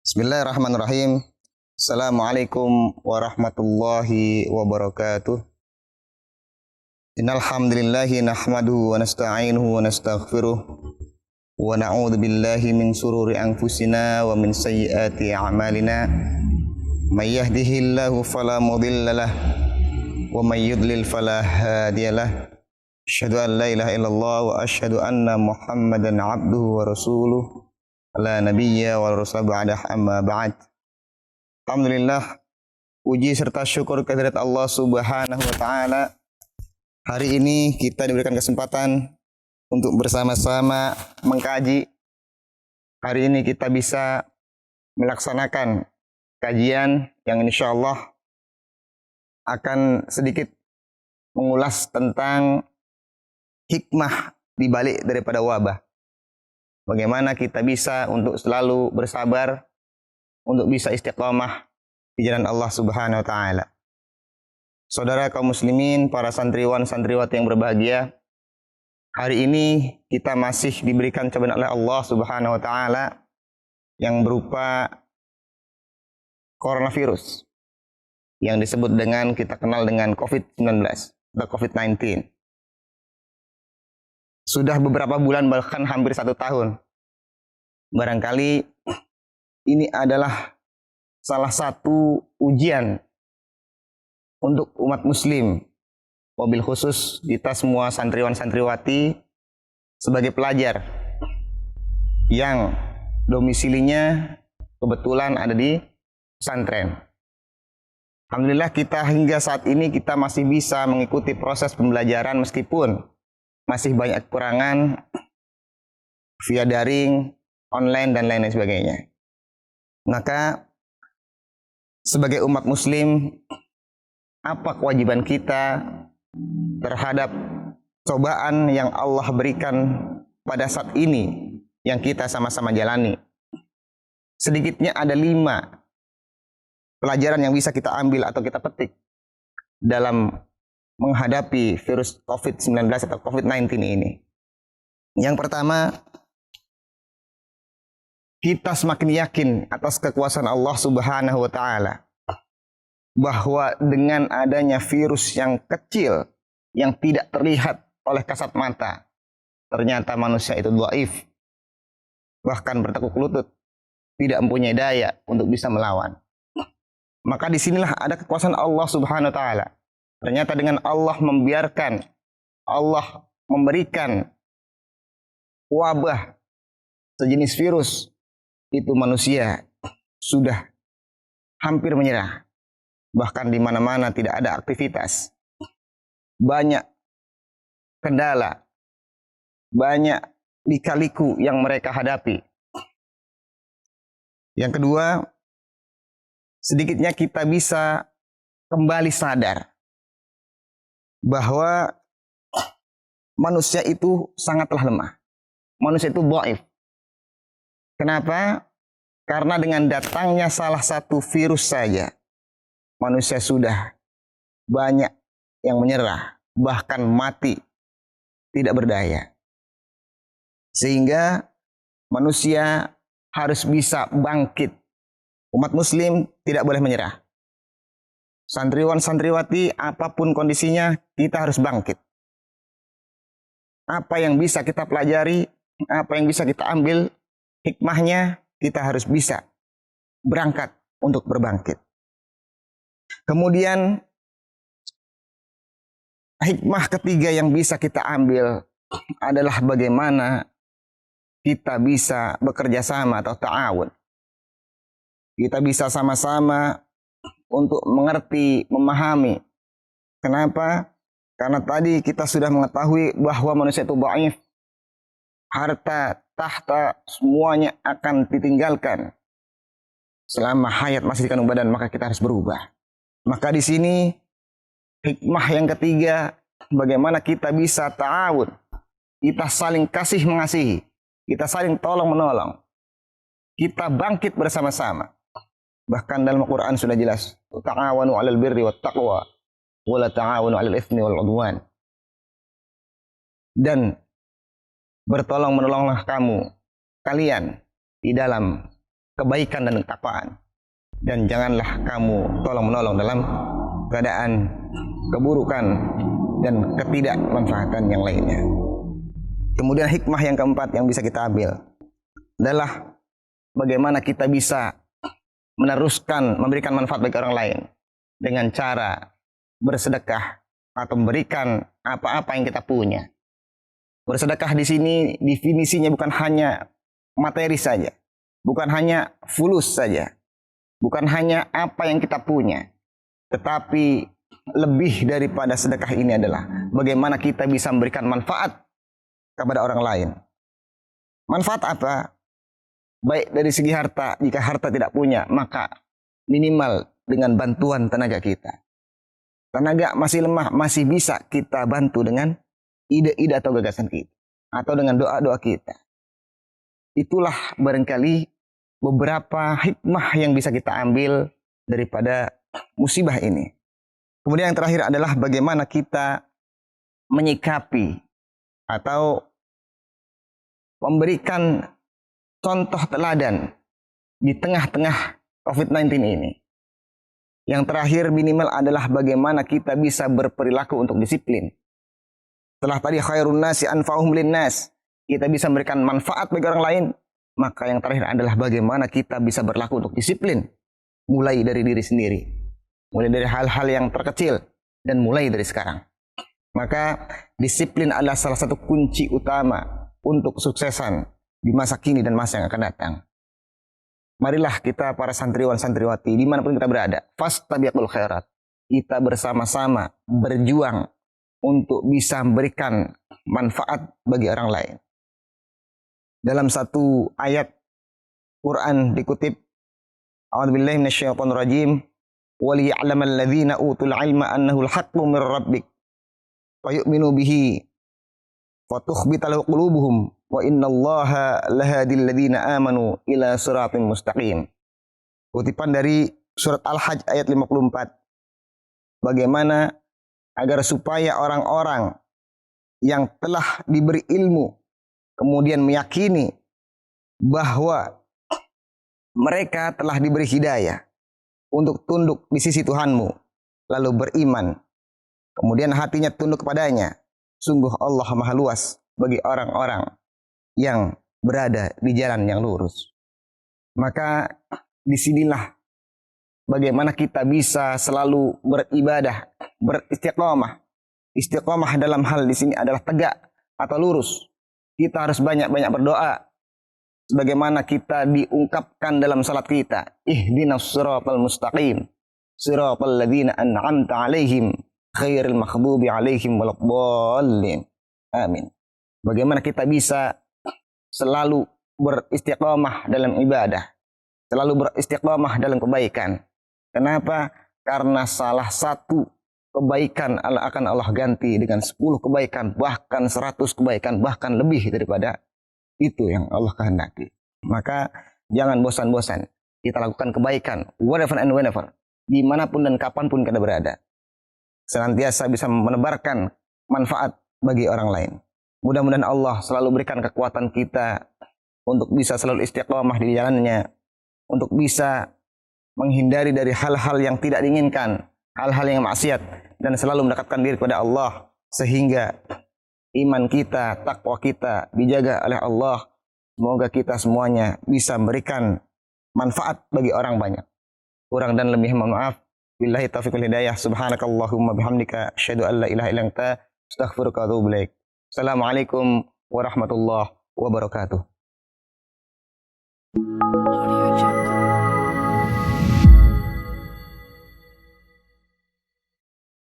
Bismillahirrahmanirrahim. Assalamualaikum warahmatullahi wabarakatuh. Innal hamdalillahi nahmaduhu wa nasta'inuhu wa nastaghfiruh wa na'udzu billahi min shururi anfusina wa min sayyiati a'malina. May yahdihillahu fala mudhillalah wa may yudlil fala hadiyalah. Asyhadu an la ilaha illallah wa asyhadu anna Muhammadan 'abduhu wa rasuluh. La nabiyya wal rasul ba'dah amma ba'd. Alhamdulillah, puji serta syukur kehadirat Allah Subhanahu wa taala. Hari ini kita diberikan kesempatan untuk bersama-sama mengkaji. Hari ini kita bisa melaksanakan kajian yang insyaallah akan sedikit mengulas tentang hikmah di balik daripada wabah. Bagaimana kita bisa untuk selalu bersabar, untuk bisa istiqamah di jalan Allah Subhanahu wa taala. Saudara kaum muslimin, para santriwan santriwati yang berbahagia, hari ini kita masih diberikan cobaan oleh Allah Subhanahu wa taala yang berupa coronavirus yang disebut dengan kita kenal dengan COVID-19 atau COVID-19. Sudah beberapa bulan bahkan hampir 1 tahun. Barangkali ini adalah salah satu ujian untuk umat muslim, wabil khusus kita semua santriwan santriwati sebagai pelajar yang domisilinya kebetulan ada di pesantren. Alhamdulillah kita hingga saat ini kita masih bisa mengikuti proses pembelajaran meskipun masih banyak kekurangan via daring, online, dan lain-lain sebagainya. Maka sebagai umat muslim, apa kewajiban kita terhadap cobaan yang Allah berikan pada saat ini yang kita sama-sama jalani? Sedikitnya ada 5 pelajaran yang bisa kita ambil atau kita petik dalam menghadapi virus COVID-19 atau COVID-19 ini. Yang pertama, kita semakin yakin atas kekuasaan Allah Subhanahu wa taala bahwa dengan adanya virus yang kecil yang tidak terlihat oleh kasat mata, ternyata manusia itu dhaif, bahkan bertekuk lutut, tidak mempunyai daya untuk bisa melawan. Maka disinilah ada kekuasaan Allah Subhanahu wa taala. Ternyata dengan Allah membiarkan, Allah memberikan wabah sejenis virus, itu manusia sudah hampir menyerah. Bahkan di mana-mana tidak ada aktivitas. Banyak kendala, banyak lika-liku yang mereka hadapi. Yang kedua, sedikitnya kita bisa kembali sadar bahwa manusia itu sangatlah lemah. Manusia itu dhaif. Kenapa? Karena dengan datangnya salah satu virus saja, manusia sudah banyak yang menyerah, bahkan mati, tidak berdaya. Sehingga manusia harus bisa bangkit. Umat muslim tidak boleh menyerah. Santriwan santriwati apapun kondisinya, kita harus bangkit. Apa yang bisa kita pelajari, apa yang bisa kita ambil hikmahnya, kita harus bisa berangkat untuk berbangkit. Kemudian hikmah ketiga yang bisa kita ambil adalah bagaimana kita bisa bekerja sama atau ta'awun. Kita bisa sama-sama untuk mengerti, memahami. Kenapa? Karena tadi kita sudah mengetahui bahwa manusia itu dhaif. Harta, tahta, semuanya akan ditinggalkan. Selama hayat masih di kandung badan, maka kita harus berubah. Maka di sini hikmah yang ketiga, bagaimana kita bisa ta'awun. Kita saling kasih mengasihi. Kita saling tolong menolong. Kita bangkit bersama-sama. Bahkan dalam Al-Quran sudah jelas, ta'awanu 'alal birri wat taqwa wa la ta'awanu 'alal itsmi wal 'udwan. Dan bertolong menolonglah kalian di dalam kebaikan dan ketakwaan. Dan janganlah kamu tolong-menolong dalam keadaan keburukan dan ketidakmanfaatan yang lainnya. Kemudian hikmah yang keempat yang bisa kita ambil adalah bagaimana kita bisa meneruskan memberikan manfaat bagi orang lain dengan cara bersedekah atau memberikan apa-apa yang kita punya. Bersedekah di sini definisinya bukan hanya materi saja, bukan hanya fulus saja, bukan hanya apa yang kita punya, tetapi lebih daripada sedekah ini adalah bagaimana kita bisa memberikan manfaat kepada orang lain. Manfaat apa? Baik dari segi harta, jika harta tidak punya, maka minimal dengan bantuan tenaga kita. Tenaga masih lemah, masih bisa kita bantu dengan ide-ide atau gagasan kita, atau dengan doa-doa kita. Itulah barangkali beberapa hikmah yang bisa kita ambil daripada musibah ini. Kemudian yang terakhir adalah bagaimana kita menyikapi atau memberikan contoh teladan di tengah-tengah COVID-19 ini. Yang terakhir minimal adalah bagaimana kita bisa berperilaku untuk disiplin. Setelah tadi khairun nasi anfa'uhum linnas, kita bisa memberikan manfaat bagi orang lain, maka yang terakhir adalah bagaimana kita bisa berlaku untuk disiplin. Mulai dari diri sendiri. Mulai dari hal-hal yang terkecil dan mulai dari sekarang. Maka disiplin adalah salah satu kunci utama untuk kesuksesan di masa kini dan masa yang akan datang. Marilah kita para santriwan santriwati dimanapun kita berada, fastabiqul khairat. Kita bersama-sama berjuang untuk bisa memberikan manfaat bagi orang lain. Dalam satu ayat Quran dikutip, A'udzubillahi minasyaitonir rajim, waliya'lamal ladzina utul ilma annahu al-haqqu mir rabbik fayu'minu bihi fatukhbita lahu qulubuhum wa innallaha lahadil ladzina amanu ila siratin mustaqim. Kutipan dari surat Al-Hajj ayat 54. Bagaimana agar supaya orang-orang yang telah diberi ilmu kemudian meyakini bahwa mereka telah diberi hidayah untuk tunduk di sisi Tuhanmu, lalu beriman, kemudian hatinya tunduk kepadanya. Sungguh Allah Maha Luas bagi orang-orang yang berada di jalan yang lurus. Maka disinilah bagaimana kita bisa selalu beribadah, beristiqamah. Istiqamah dalam hal di sini adalah tegak atau lurus. Kita harus banyak-banyak berdoa. Sebagaimana kita diungkapkan dalam salat kita. Ihdinas siratal mustaqim. Siratal ladzina an'amta alaihim. Khairil maghdubi alaihim waladdallin. Amin. Bagaimana kita bisa selalu beristiqamah dalam ibadah. Selalu beristiqamah dalam kebaikan. Kenapa? Karena salah satu kebaikan akan Allah ganti dengan 10 kebaikan, bahkan 100 kebaikan, bahkan lebih daripada itu yang Allah kehendaki. Maka jangan bosan-bosan. Kita lakukan kebaikan, wherever and whenever. Dimanapun dan kapanpun kita berada. Senantiasa bisa menebarkan manfaat bagi orang lain. Mudah-mudahan Allah selalu berikan kekuatan kita untuk bisa selalu istiqamah di jalannya. Untuk bisa menghindari dari hal-hal yang tidak diinginkan. Hal-hal yang maksiat. Dan selalu mendekatkan diri kepada Allah. Sehingga iman kita, takwa kita dijaga oleh Allah. Semoga kita semuanya bisa memberikan manfaat bagi orang banyak. Kurang dan lebih mohon maaf. Billahi taufiq wal hidayah. Subhanakallahumma bihamdika asyhadu an la ilaha illa anta astaghfiruka wa atubu ilaik. Assalamualaikum warahmatullahi wabarakatuh.